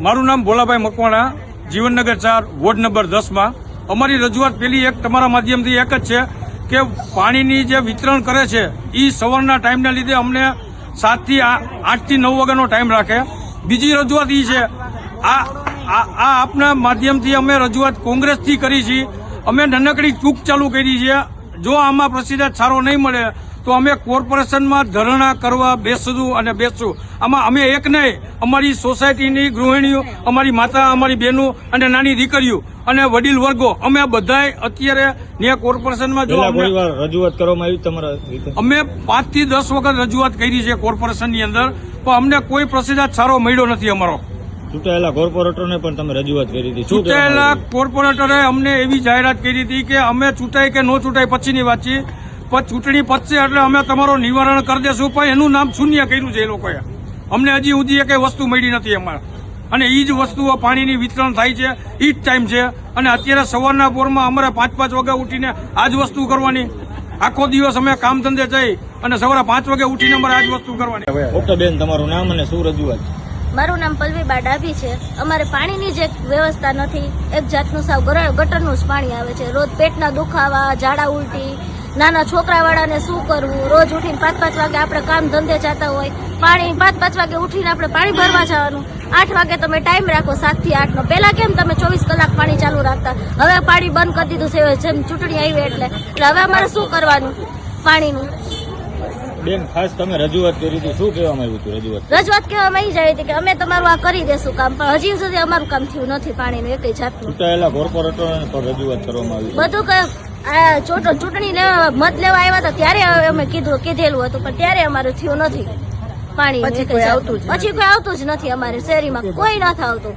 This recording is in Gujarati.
મારું નામ ભોલાભાઈ મકવાણા, જીવનનગર 4 વોર્ડ નંબર 10 અમારી રજૂઆત પેલી એક તમારા માધ્યમથી એક જ છે કે પાણીની જે વિતરણ કરે છે એ સવારના ટાઈમના લીધે અમને 7 થી 8 થી 9 વાગ્યાનો ટાઈમ રાખે। બીજી રજૂઆત એ છે આ આપના માધ્યમથી અમે રજૂઆત કોંગ્રેસથી કરી છે। અમે નાનકડી ચૂક ચાલુ કરી છે। જો આમાં પ્રતિસાદ સારો નહીં મળે તો અમે કોર્પોરેશનમાં ધરણા કરવા બેસશું અને બેસશું। આમાં અમે એક નહીં, અમારી સોસાયટીની ગૃહિણીઓ, અમારી માતા, અમારી બહેનો અને નાની દીકરીઓ અને વડીલ વર્ગો અમે બધાય અત્યારે ત્યાં કોર્પોરેશનમાં જો રજૂઆત કરવામાં આવી તમારા રીતે અમે 5 થી 10 વખત રજૂઆત કરી છે કોર્પોરેશનની અંદર, પણ અમને કોઈ પ્રતિસાદ સારો મળ્યો નથી। અમારો ચૂંટાયેલા કોર્પોરેટરને પણ તમે રજૂઆત કરી હતી? ચૂંટાયેલા કોર્પોરેટરે અમને એવી જાહેરાત કરી હતી કે અમે ચૂંટાય કે ન ચૂંટાય પછીની વાત છે, પણ ચૂંટણી પતશે એટલે અમે તમારું નિવારણ કરી દેશું, પણ એનું નામ શૂન્ય કર્યું છે એ લોકોએ। અમને હજી સુધી એક વસ્તુ મળી નથી અમારે, અને એ જ વસ્તુઓ પાણીની વિતરણ થાય છે, એ જ ટાઈમ છે। અને અત્યારે સવારના પોરમાં અમારે 5-5 વાગે ઉઠીને આ જ વસ્તુ કરવાની। આખો દિવસ અમે કામ ધંધે જઈ અને સવારે 5 વાગે ઉઠીને અમારે આ જ વસ્તુ કરવાની। ઓકે બેન, તમારું નામ અને શું રજૂઆત? મારું નામ પલ્લવીબા ડાભી છે। અમારે પાણીની જે વ્યવસ્થા નથી, એક જાતનું સાવ ગટરનું જ પાણી આવે છે। રોજ પેટના દુખાવા, ઝાડા ઉલટી, નાના છોકરાવાળાને શું કરવું? રોજ ઉઠીને 5-5 વાગે આપણે કામ ધંધે જતા હોય, પાણી 5-5 વાગે ઉઠીને આપણે પાણી ભરવા જવાનું। 8 વાગે તમે ટાઈમ રાખો 7 થી 8 નો। પેલા કેમ તમે 24 કલાક પાણી ચાલુ રાખતા? હવે પાણી બંધ કરી દીધું છે જેમ ચૂંટણી આવી એટલે હવે અમારે શું કરવાનું પાણીનું? બેન, ખાસ તમે રજૂઆત કરી હતી, શું કહેવામાં આવ્યું હતું? રજૂઆત કહેવામાં આવી જાય હતી કે અમે તમારું આ કરી દેશું કામ, પણ હજી સુધી અમારું કામ થયું નથી પાણીનું એકય જાતનું। ચૂંટાયેલા કોર્પોરેટરોને પણ રજૂઆત કરવામાં આવી? બધું ચૂંટણી લેવા મત લેવા આવ્યા હતા ત્યારે અમે કીધેલું હતું, પણ ત્યારે અમારું થયું નથી પાણી। પછી કોઈ આવતું જ નથી, અમારે શેરીમાં કોઈ નથી આવતું।